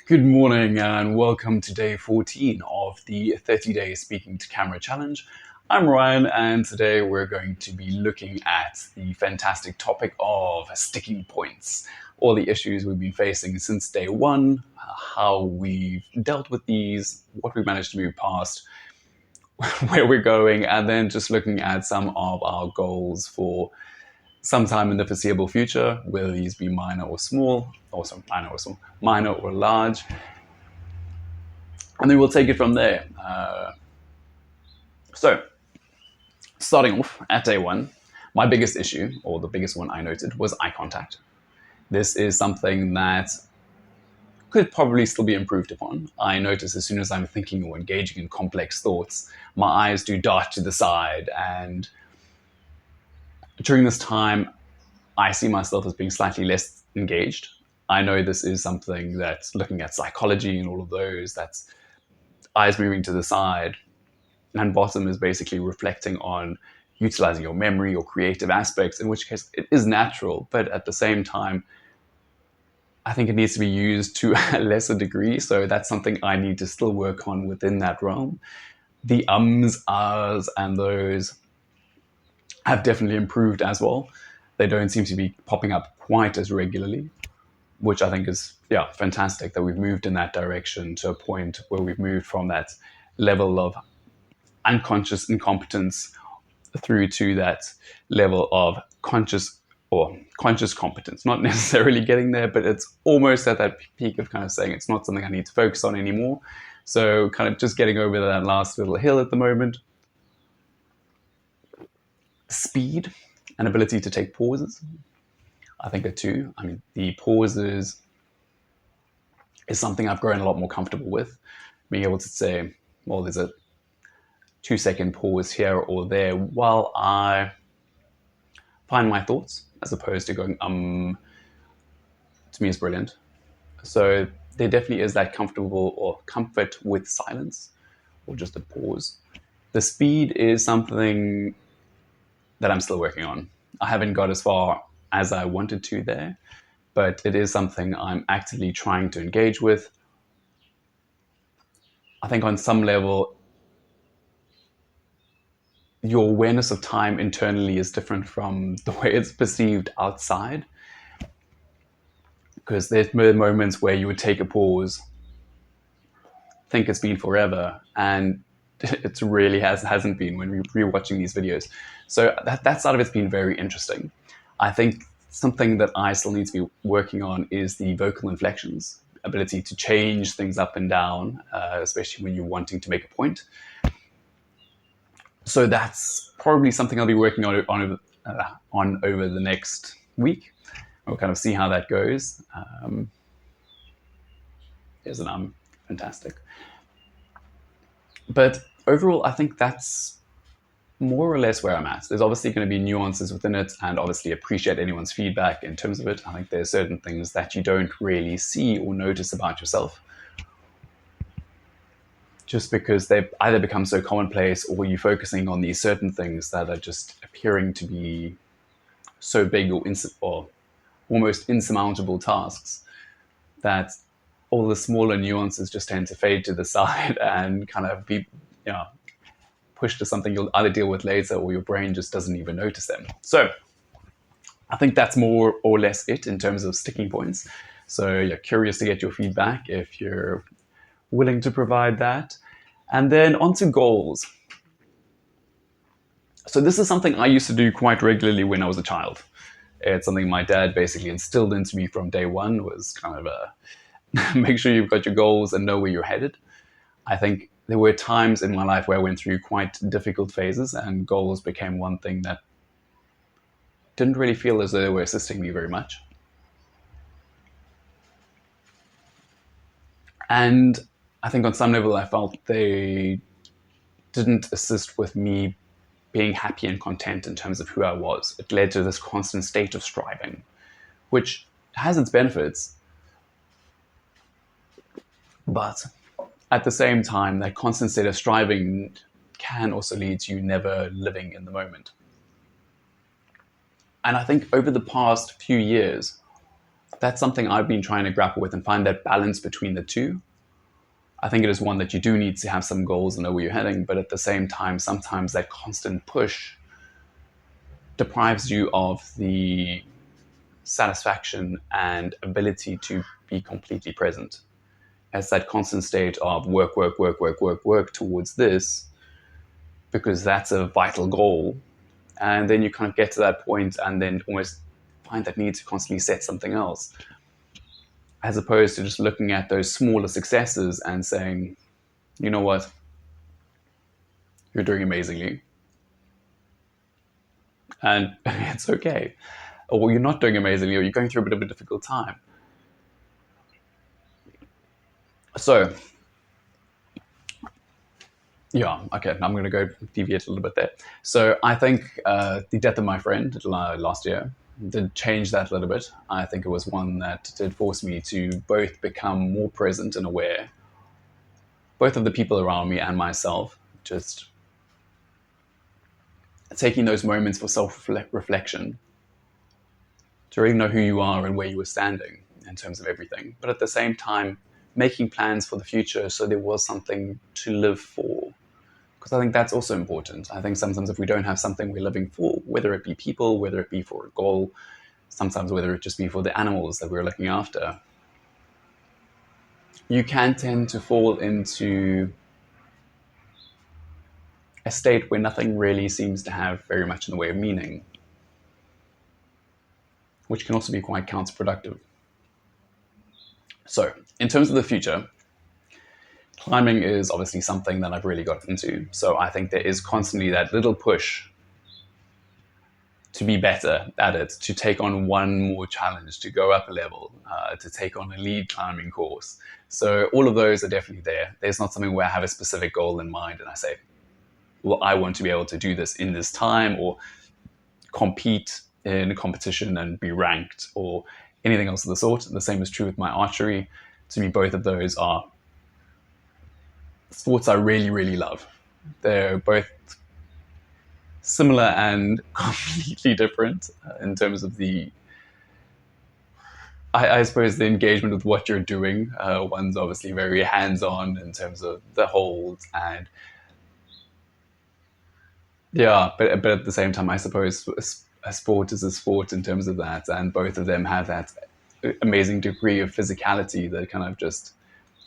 Good morning and welcome to day 14 of the 30-day Speaking to Camera Challenge. I'm Ryan and today we're going to be looking at the fantastic topic of sticking points, all the issues we've been facing since day one, how we've dealt with these, what we've managed to move past, where we're going, and then just looking at some of our goals for sometime in the foreseeable future, whether these be minor or small, minor or large, and then we'll take it from there. So, starting off at day one, my biggest issue, or the biggest one I noted, was eye contact. This is something that could probably still be improved upon. I notice as soon as I'm thinking or engaging in complex thoughts, my eyes do dart to the side, and during this time, I see myself as being slightly less engaged. I know this is something that's looking at psychology and all of those, that's eyes moving to the side, and bottom is basically reflecting on utilizing your memory or creative aspects, in which case it is natural, but at the same time, I think it needs to be used to a lesser degree. So that's something I need to still work on within that realm. The ums, ahs, and those have definitely improved as well. They don't seem to be popping up quite as regularly, which I think is fantastic that we've moved in that direction to a point where we've moved from that level of unconscious incompetence through to that level of conscious competence. Not necessarily getting there, but it's almost at that peak of kind of saying it's not something I need to focus on anymore. So kind of just getting over that last little hill at the moment. Speed and ability to take pauses, I think are two. I mean, the pauses is something I've grown a lot more comfortable with. Being able to say, well, there's a 2-second pause here or there while I find my thoughts, as opposed to going, to me is brilliant. So there definitely is that comfortable or comfort with silence or just a pause. The speed is something that I'm still working on. I haven't got as far as I wanted to there, but it is something I'm actively trying to engage with. I think on some level, your awareness of time internally is different from the way it's perceived outside. Because there's moments where you would take a pause, think it's been forever, and it really hasn't been when we're rewatching these videos. So that side of it's been very interesting. I think something that I still need to be working on is the vocal inflections, ability to change things up and down, especially when you're wanting to make a point. So that's probably something I'll be working on over the next week. We'll kind of see how that goes. Here's an fantastic. But overall, I think that's more or less where I'm at. There's obviously going to be nuances within it, and obviously appreciate anyone's feedback in terms of it. I think there's certain things that you don't really see or notice about yourself, just because they've either become so commonplace or you're focusing on these certain things that are just appearing to be so big or almost insurmountable tasks that all the smaller nuances just tend to fade to the side and kind of be pushed to something you'll either deal with later or your brain just doesn't even notice them. So I think that's more or less it in terms of sticking points. So you're curious to get your feedback if you're willing to provide that. And then onto goals. So this is something I used to do quite regularly when I was a child. It's something my dad basically instilled into me from day one, was kind of make sure you've got your goals and know where you're headed. I think there were times in my life where I went through quite difficult phases, and goals became one thing that didn't really feel as though they were assisting me very much. And I think on some level I felt they didn't assist with me being happy and content in terms of who I was. It led to this constant state of striving, which has its benefits. But at the same time, that constant state of striving can also lead to you never living in the moment. And I think over the past few years, that's something I've been trying to grapple with and find that balance between the two. I think it is one that you do need to have some goals and know where you're heading, but at the same time, sometimes that constant push deprives you of the satisfaction and ability to be completely present. As that constant state of work, work, work, work, work, work towards this, because that's a vital goal. And then you kind of get to that point and then almost find that need to constantly set something else, as opposed to just looking at those smaller successes and saying, you know what, you're doing amazingly. And it's okay. Or you're not doing amazingly, or you're going through a bit of a difficult time. So, yeah, okay, I'm going to go deviate a little bit there. So, I think the death of my friend last year did change that a little bit. I think it was one that did force me to both become more present and aware, both of the people around me and myself, just taking those moments for self reflection to really know who you are and where you were standing in terms of everything. But at the same time, making plans for the future so there was something to live for. Because I think that's also important. I think sometimes if we don't have something we're living for, whether it be people, whether it be for a goal, sometimes whether it just be for the animals that we're looking after, you can tend to fall into a state where nothing really seems to have very much in the way of meaning, which can also be quite counterproductive. So, in terms of the future, climbing is obviously something that I've really got into. So, I think there is constantly that little push to be better at it, to take on one more challenge, to go up a level, to take on a lead climbing course. So, all of those are definitely there. There's not something where I have a specific goal in mind and I say, well, I want to be able to do this in this time or compete in a competition and be ranked or anything else of the sort. The same is true with my archery. To me, both of those are sports I really, really love. They're both similar and completely different in terms of I suppose, the engagement with what you're doing. One's obviously very hands-on in terms of the holds and yeah, but at the same time, I suppose a sport is a sport in terms of that, and both of them have that amazing degree of physicality that kind of just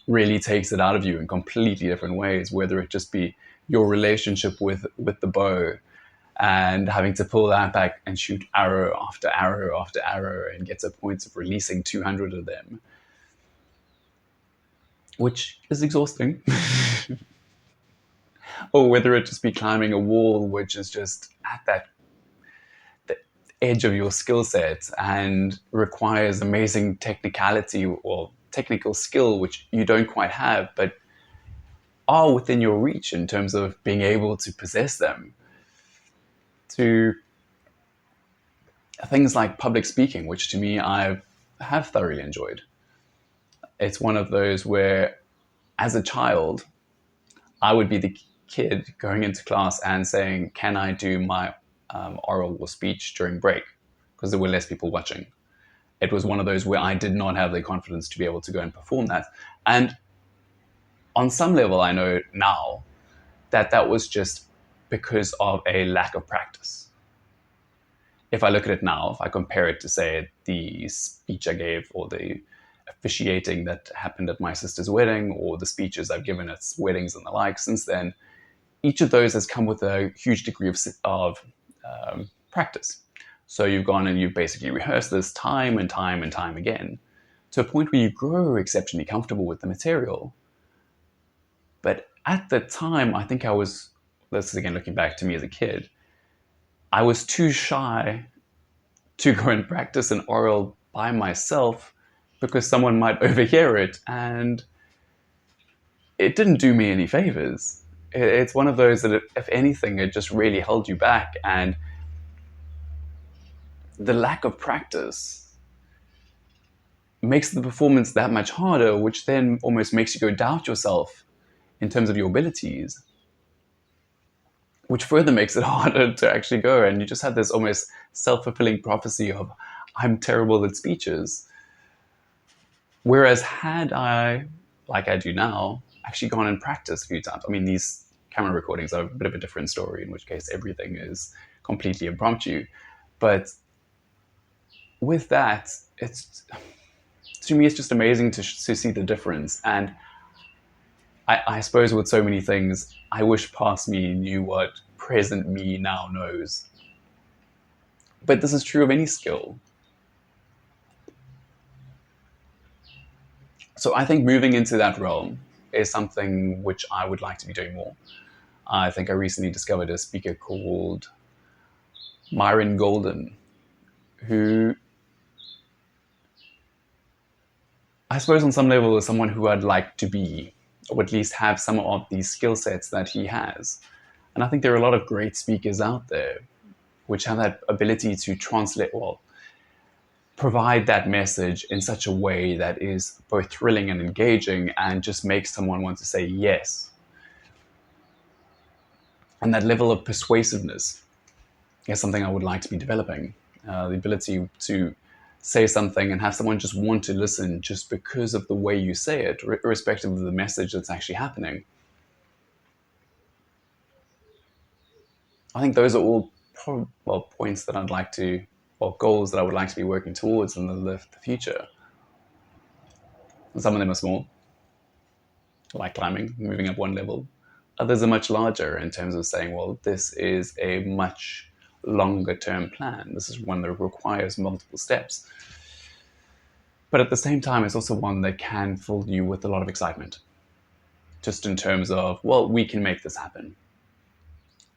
really takes it out of you in completely different ways. Whether it just be your relationship with the bow and having to pull that back and shoot arrow after arrow after arrow and get to points of releasing 200 of them, which is exhausting. Or whether it just be climbing a wall, which is just at that the edge of your skill set and requires amazing technicality or technical skill, which you don't quite have, but are within your reach in terms of being able to possess them. To things like public speaking, which to me I have thoroughly enjoyed. It's one of those where, as a child, I would be the kid going into class and saying, "Can I do my oral or speech during break?" Because there were less people watching. It was one of those where I did not have the confidence to be able to go and perform that. And on some level, I know now that that was just because of a lack of practice. If I look at it now, if I compare it to, say, the speech I gave or the officiating that happened at my sister's wedding or the speeches I've given at weddings and the like since then, each of those has come with a huge degree of practice. So you've gone and you've basically rehearsed this time and time and time again to a point where you grow exceptionally comfortable with the material. But at the time, I think I was, this is again looking back to me as a kid, I was too shy to go and practice an oral by myself because someone might overhear it, and it didn't do me any favors. It's one of those that, if anything, it just really held you back. And the lack of practice makes the performance that much harder, which then almost makes you go doubt yourself in terms of your abilities, which further makes it harder to actually go. And you just have this almost self-fulfilling prophecy of, I'm terrible at speeches. Whereas had I, like I do now, actually gone and practiced a few times, I mean, these camera recordings are a bit of a different story, in which case everything is completely impromptu. But with that, it's to me, it's just amazing to see the difference. And I suppose with so many things, I wish past me knew what present me now knows. But this is true of any skill. So I think moving into that realm is something which I would like to be doing more. I think I recently discovered a speaker called Myron Golden, who I suppose on some level is someone who I'd like to be, or at least have some of these skill sets that he has. And I think there are a lot of great speakers out there which have that ability to translate, well, provide that message in such a way that is both thrilling and engaging and just makes someone want to say yes. And that level of persuasiveness is something I would like to be developing. The ability to say something and have someone just want to listen just because of the way you say it, irrespective of the message that's actually happening. I think those are all points that I'd like to, or goals that I would like to be working towards in the future. And some of them are small, like climbing, moving up one level. Others are much larger in terms of saying, well, this is a much longer term plan. This is one that requires multiple steps. But at the same time, it's also one that can fill you with a lot of excitement. Just in terms of, well, we can make this happen.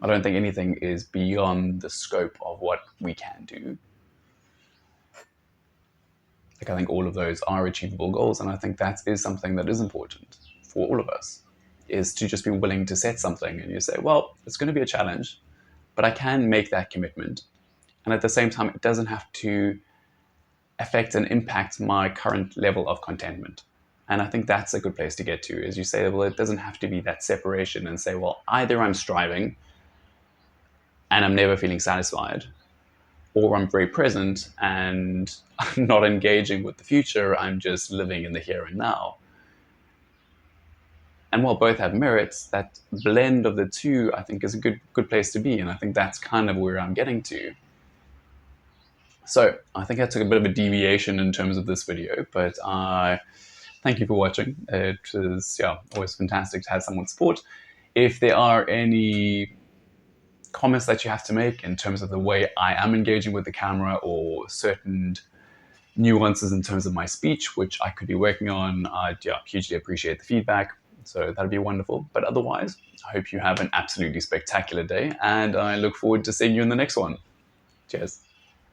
I don't think anything is beyond the scope of what we can do. Like, I think all of those are achievable goals, and I think that is something that is important for all of us, is to just be willing to set something and you say, well, it's going to be a challenge, but I can make that commitment. And at the same time, it doesn't have to affect and impact my current level of contentment. And I think that's a good place to get to, is you say, well, it doesn't have to be that separation and say, well, either I'm striving and I'm never feeling satisfied, or I'm very present and I'm not engaging with the future, I'm just living in the here and now. And while both have merits, that blend of the two, I think, is a good place to be. And I think that's kind of where I'm getting to. So I think I took a bit of a deviation in terms of this video, but I thank you for watching. It was always fantastic to have someone support. If there are any comments that you have to make in terms of the way I am engaging with the camera, or certain nuances in terms of my speech, which I could be working on, I'd hugely appreciate the feedback. So that'd be wonderful. But otherwise, I hope you have an absolutely spectacular day, and I look forward to seeing you in the next one. Cheers.